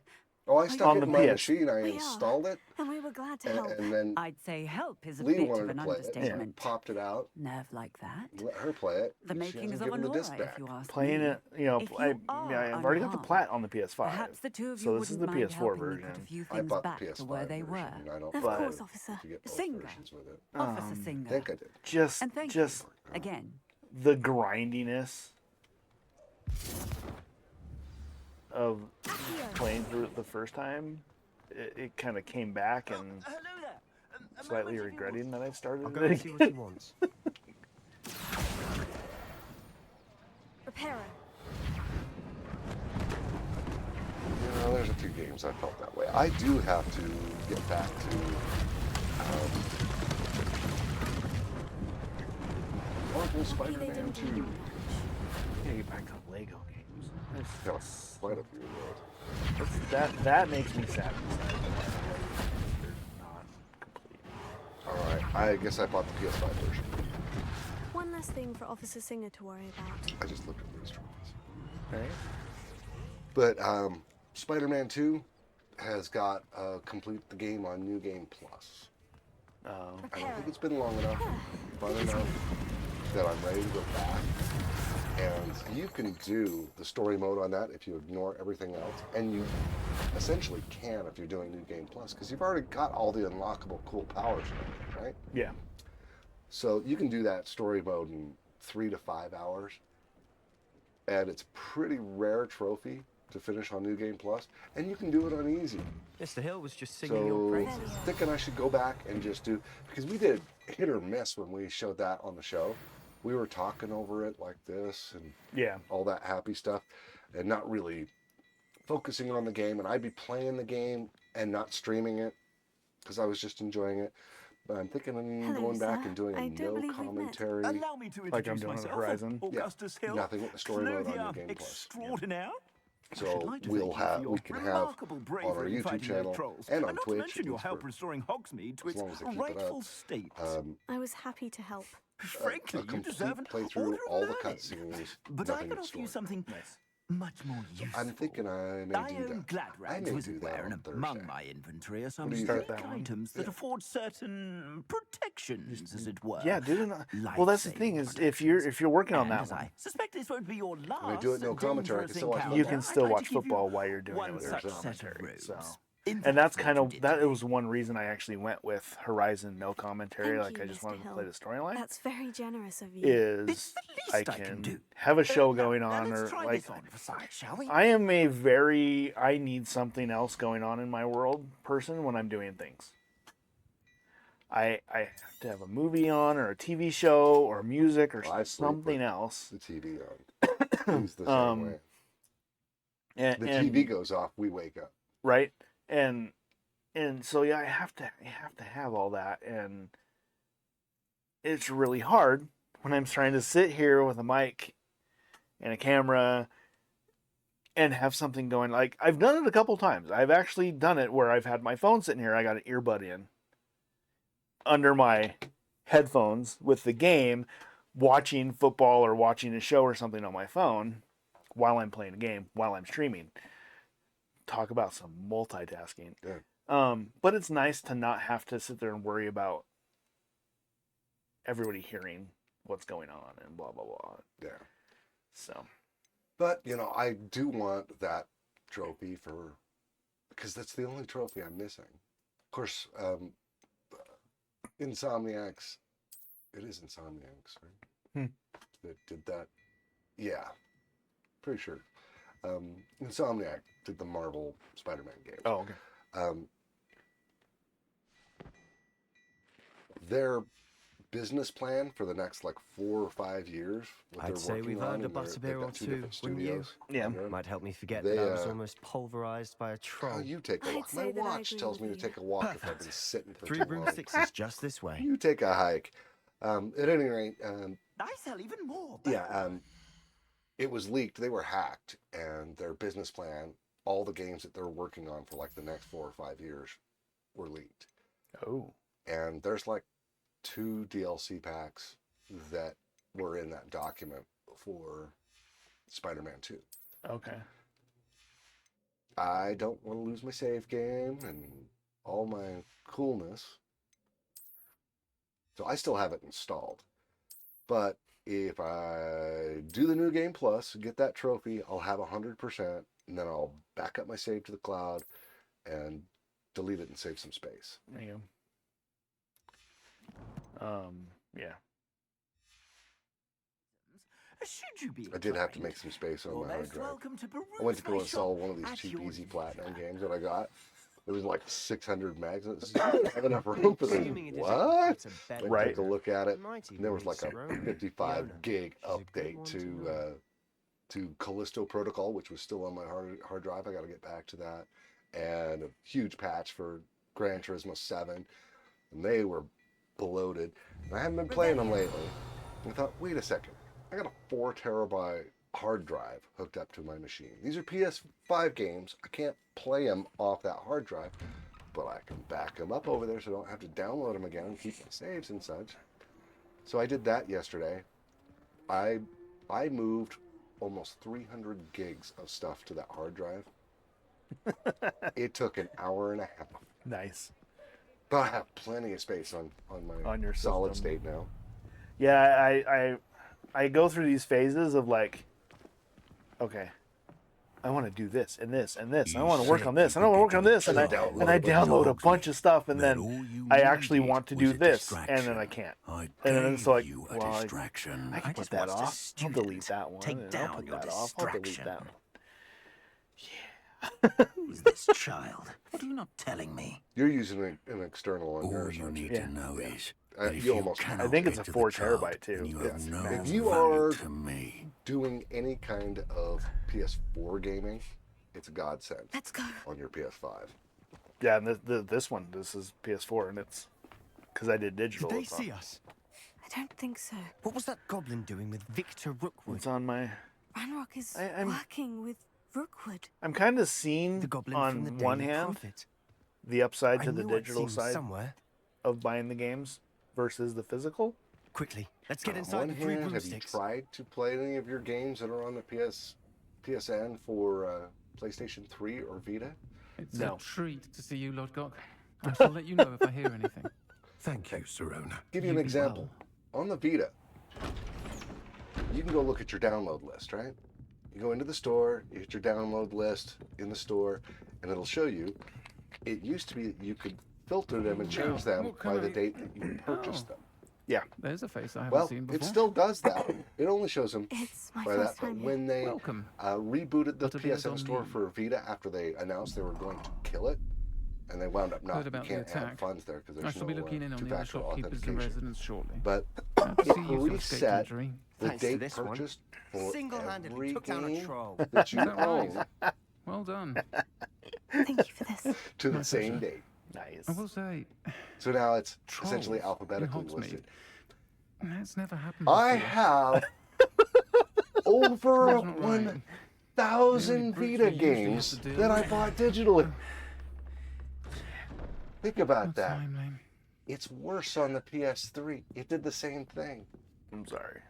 Oh, I stuck On it the in my PS. machine. I We are. installed it, And we were glad to help. and then I'd say help is a Lee bit wanted of an to play it. understatement. Popped it out. Nerve like that. Let her play it. The She makings hasn't of given an the disc aura, back. if you ask Playing me. it, If you I've already got the unharmed, plat on the PS5. Perhaps the two of you So this is wouldn't the mind PS4 helping me version. put a few I things bought the back PS5 to where they version, were. and I don't Of But- course, officer. to get both Singer. versions with it. Officer I Singer. think I did. Just, And thank just you again. the grindiness of playing through it the first time, it kind of came back, and Hello there. slightly regretting that I started I'll it go and see what he wants. Repairer. You know, there's a few games I felt that way. I do have to get back to Marvel Spider-Man 2. Yeah, get back to Lego games. Yeah, That's- quite a few of those. that makes me sad. They're not complete. All right, I guess I bought the PS5 version. One less thing for Officer Singer to worry about. I just looked at these drawings. Right? But Spider-Man 2 has got complete the game on New Game Plus. Oh. I don't think it's been long enough, fun enough, that I'm ready to go back. And you can do the story mode on that if you ignore everything else. And you essentially can if you're doing New Game Plus, because you've already got all the unlockable cool powers, right? Yeah. So you can do that story mode in 3 to 5 hours. And it's a pretty rare trophy to finish on New Game Plus. And you can do it on easy. Mr. Hill was just singing your So praises. thinking I should go back and just do, because we did hit or miss when we showed that on the show. We were talking over it like this and Yeah. all that happy stuff and not really focusing on the game. And I'd be playing the game and not streaming it because I was just enjoying it. But I'm thinking of going back and doing a no commentary. Allow me to Like I'm introduce doing on myself. Horizon. Augustus Hill, Nothing with the story mode on New clothier Game Plus. extraordinaire. I should So like to we'll thank you for have, your we can have remarkable on our bravery in YouTube fighting those channel trolls, and on not Twitch. to mention your it's help for- restoring Hogsmeade to as its long as they keep it rightful up. state. I was happy to help. Frankly, a you complete deserve an playthrough, order of all the learning. cutscenes, But I nothing can but offer you story. something much more useful. I'm thinking I may I do own that. Glad I Rags may do Wizard that Wear, on and Thursday. among my inventory are some What do you unique think? items that Yeah. afford certain protections, as it were. Yeah, dude. Well, that's the thing is, if you're working on And that as one, I suspect this won't be your last I do it no commentary, I can dangerous still watch encounter, you can I'd still like to watch give you football while you're doing it one with such your set of commentary. robes. So, In and fact, that's what kind you of did that. to It me. was one reason I actually went with Horizon no commentary. Thank Like you, I just Mr. wanted to Hill. play the storyline. That's very generous of you. Is It's the least I I can can do. have a show Now- going now on, let's or try like this on for size, shall we? I am I need something else going on in my world person when I'm doing things. I have to have a movie on or a TV show or music or I sleep something with else. The TV on. He's the same way. And, The and- TV goes off, we wake up. right? And so yeah, I have to have all that, and it's really hard when I'm trying to sit here with a mic and a camera and have something going. Like I've done it a couple times. I've actually done it where I've had my phone sitting here, I got an earbud in under my headphones with the game, watching football or watching a show or something on my phone while I'm playing a game, while I'm streaming. Talk about some multitasking. Yeah. But it's nice to not have to sit there and worry about everybody hearing what's going on and blah blah blah. Yeah. So, But, I do want that trophy because that's the only trophy I'm missing. Of course, Insomniacs, it is Insomniacs, right? That did that. Yeah. Pretty sure. Insomniac did the Marvel Spider-Man games. oh okay. Their business plan for the next 4 or 5 years, what I'd they're say working we've on, earned a and they've butterbeer got or 2 two, different wouldn't you? studios. Yeah. Might help me forget They, that I was almost pulverized by a troll. Oh, you take a I'd walk. My say that I watch agree tells me to with you. take a walk if I've been sitting for 3 too room long. 6s just this way. You take a hike. At any rate, I sell even more. yeah, it was leaked. They were hacked, and their business plan, all the games that they're working on for the next 4 or 5 years, were leaked. Oh. And there's 2 DLC packs that were in that document for Spider-Man 2. Okay. I don't want to lose my save game and all my coolness. So I still have it installed. But if I do the New Game Plus, get that trophy, I'll have 100%, and then I'll back up my save to the cloud and delete it and save some space. There you go. Yeah. Should you be I did have to inclined, make some space on you're my hard most drive. welcome to peruse I went to go my install shop one of these at cheap, your easy leisure. platinum games that I got. It was 600 megs. And it's, I don't have enough room for this. Assuming it is What? it's a better I Right. took a look at it. Might And there was even a reach their own. 55 The owner. gig She's a good update one to know. to Callisto Protocol, which was still on my hard drive. I got to get back to that. And a huge patch for Gran Turismo 7. And they were bloated. And I haven't been playing them lately. And I thought, wait a second. I got a 4 terabyte hard drive hooked up to my machine. These are PS5 games. I can't play them off that hard drive, but I can back them up over there so I don't have to download them again and keep my saves and such. So I did that yesterday. I moved almost 300 gigs of stuff to that hard drive. It took an hour and a half. Nice. But I have plenty of space on my On your solid system. state now. Yeah, I go through these phases of like, okay, I want to do this and this and this. I want to work on this. I want to work on this, and I download a bunch of stuff, and then I actually want to do this, and then I can't. And then it's like, well, I can put that off. I'll delete that one. Take and down I'll put your that off. I'll delete distraction. that one. Who's this child? What are you not telling me? You're using an external on All yours, you aren't you? need to know is Uh, that if you you almost- cannot I think it's get a to 4 the child, terabyte, too. then you Yeah. have no If you value are to me. doing any kind of PS4 gaming, it's a godsend Let's go. on your PS5. Yeah, and this is PS4, and it's because I did digital. Did they it's on- see us? I don't think so. What was that goblin doing with Victor Rookwood? It's on my. Ranrock is I'm- working with Rookwood. I'm kind of seeing The goblin from the on one Daily hand Prophet. the upside I to the knew I'd digital seen side somewhere. of buying the games versus the physical. Quickly, let's get On inside one the three hand, have you broomsticks. tried to play any of your games that are on the PSN for PlayStation 3 or Vita? It's No. a treat to see you, Lord Gok. I shall let you know if I hear anything. Thank you, Serona. Give you an You be example. On the Vita, you can go look at your download list, right? You go into the store, you hit your download list in the store, and it'll show you. It used to be that you could filter them and change them What can by the I- date that you purchased them. There's a face I haven't Well, seen before. it still does that. It only shows them It's my by that. first But time here. when they Welcome. rebooted the What appears PSN on store me? for Vita after they announced they were going to kill it, and they wound up not. Heard You about the can't have attack. funds there because I there's shall no be looking in on the other two-factor shopkeepers and authentication. residents shortly. But Glad to it see you've escaped reset injury. the Thanks to date this one. purchased for Single-handedly every took down a game troll. that you Is that right? own Well done. Thank you for this. to My the same pleasure. date. Nice. I will say, So now it's essentially Trolls alphabetically in Hogsmeade. listed. that's never happened before. I have over That's not right. 1,000 The only Vita brutes we usually games have to deal that I with. bought digitally. Think about How that. timely. It's worse on the PS3. It did the same thing. I'm sorry.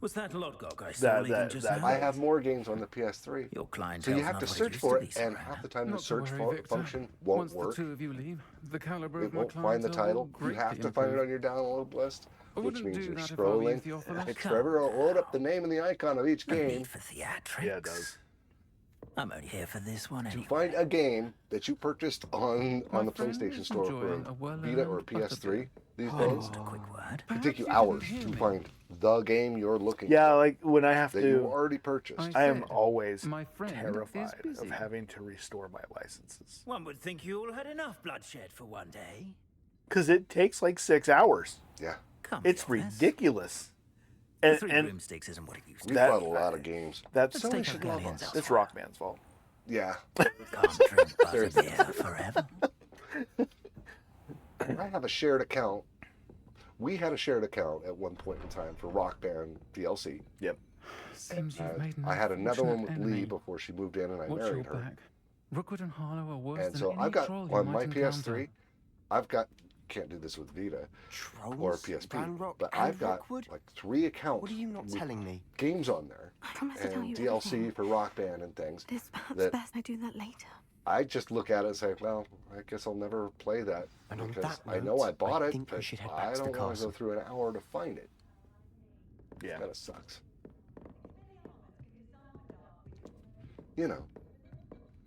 Was that Lodgok I That- saw leaving that- just that- now? I have more games on the PS3. Your So clientele's you have not to what search used for to it, be, and Serena. half the time the Not to search worry, Victor. function won't Once work. the two of you leave, the caliber It of my won't find the clientele title. will You greatly have to find it improve. on your download list, I which wouldn't means do you're that if I were you, scrolling. Theophilus. It forever will load up the name and the icon of each No game need for theatrics. Yeah, it does. I'm only here for this one to anyway. find a game that you purchased on My the friend PlayStation is Store enjoying for a Vita or well-earned PS3 these Oh, days. just a quick word. It can take you Perhaps you hours didn't hear to me. find the game you're looking Yeah, for like when I have that you to, already purchased. I am said, always my friend is terrified of busy. having to restore my licenses One would think you all had enough bloodshed for one day. because it takes like 6 hours. Yeah, Come, It's Theophilus. ridiculous. The And, three and broomsticks isn't what it used to we've That- bought a lot of games. that's Let's Sony take should our love galleons us. it's Rockman's fault. Yeah, be. Can't drink Seriously. butterbeer forever. I have a shared account. We had a shared account at one point in time for Rock Band DLC. Seems you've made an I had another one with unfortunate Lee enemy. before she moved in and I Watch your married her. back. Rookwood and Harlow are worse And than so any I've got troll you on might my encounter. PS3, I've got, can't do this with Vita Trolls, or PSP, Ranrock, but and I've got Rookwood? like 3 accounts What are you not with telling me? games on there I promise to tell and you DLC everything. for Rock Band and things. It is perhaps that- best I do that later. I just look at it and say, well, I guess I'll never play that And on because that I know I note, bought I it, think we but should head I back to the don't want to go castle. through an hour to find it. Yeah. Kind of sucks. You know,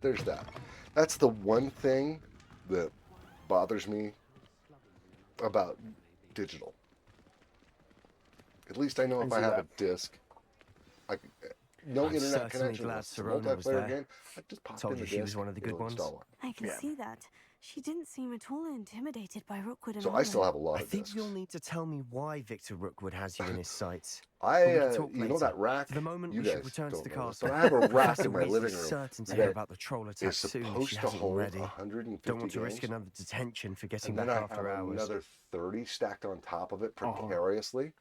there's that. That's the one thing that bothers me about digital. At least I know I if see I have that. a disc, no I'm internet certainly connection, glad it's a Serona was multiplayer there. game. I just pop Told in you the she was disc, one of the good it'll ones. install it. I can Yeah. see that. She didn't seem at all intimidated by Rookwood and So I still Harlow. have a lot I of think discs. you'll need to tell me why Victor Rookwood has you in his sights. I, But we can talk you know later. that rack? For the moment, you we should guys return to don't the know this, castle. but I have a rack Professor in my Weasley's living room certain to hear that about the troll attack is soon if supposed she to hasn't hold already. 150 Don't want to games. risk another detention for getting And back then I after have hours. another 30 stacked on top of it precariously.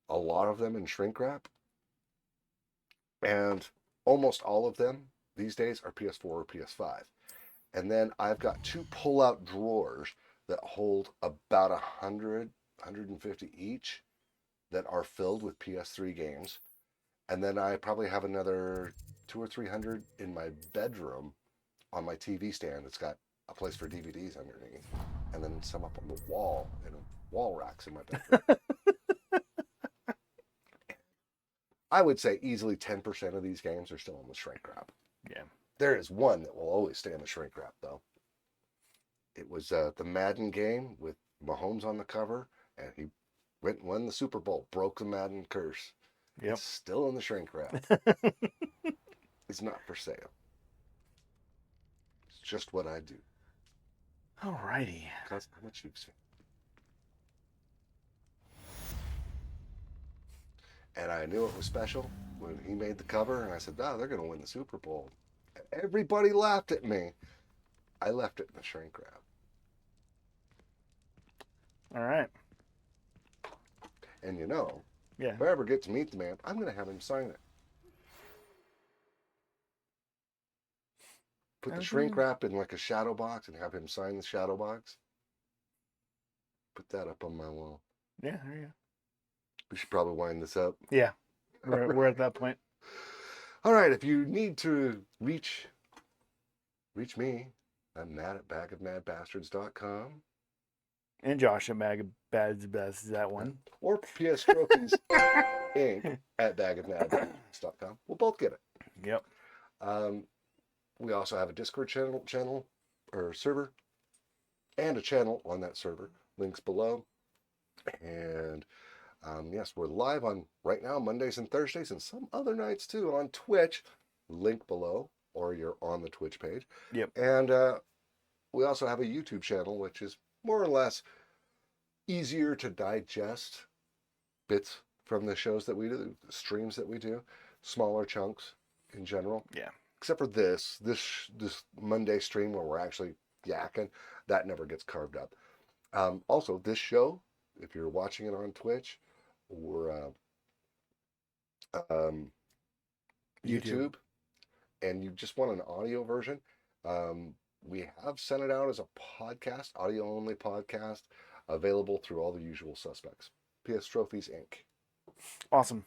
A lot of them in shrink wrap. And almost all of them these days are PS4 or PS5. And then I've got 2 pull-out drawers that hold about 100, 150 each that are filled with PS3 games. And then I probably have another 200 or 300 in my bedroom on my TV stand. It's got a place for DVDs underneath, and then some up on the wall in wall racks in my bedroom. I would say easily 10% of these games are still in the shrink wrap. Yeah. There is one that will always stay in the shrink wrap, though. It was the Madden game with Mahomes on the cover, and he went and won the Super Bowl, broke the Madden curse. Yep. It's still in the shrink wrap. It's not for sale. It's just what I do. Alrighty. How much you've seen. And I knew it was special when he made the cover, and I said, they're going to win the Super Bowl. And everybody laughed at me. I left it in the shrink wrap. All right. And if Yeah. I ever get to meet the man, I'm going to have him sign it. Put the shrink wrap in like a shadow box and have him sign the shadow box. Put that up on my wall. Yeah, there you go. We should probably wind this up. Yeah. We're at that point. All right, if you need to reach me, I'm Matt at bagofmadbastards.com. And Josh at Bad that one. Or PS Trophies Inc. at bagofmadbastards.com. We'll both get it. Yep. We also have a Discord channel or server, and a channel on that server. Links below. And yes, we're live on right now Mondays and Thursdays, and some other nights too on Twitch. Link below, or you're on the Twitch page. Yep. And we also have a YouTube channel, which is more or less easier to digest bits from the shows that we do, the streams that we do, smaller chunks in general. Yeah. Except for this Monday stream where we're actually yakking, that never gets carved up. Also, this show, if you're watching it on Twitch or YouTube, and you just want an audio version, we have sent it out as a podcast, audio-only podcast, available through all the usual suspects. PS Trophies Inc. Awesome.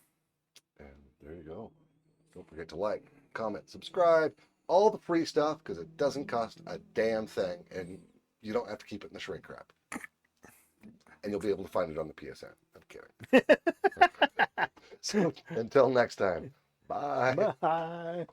And there you go. Don't forget to like, comment, subscribe, all the free stuff, because it doesn't cost a damn thing, and you don't have to keep it in the shrink wrap. And you'll be able to find it on the PSN. I'm kidding. So until next time, bye. Bye.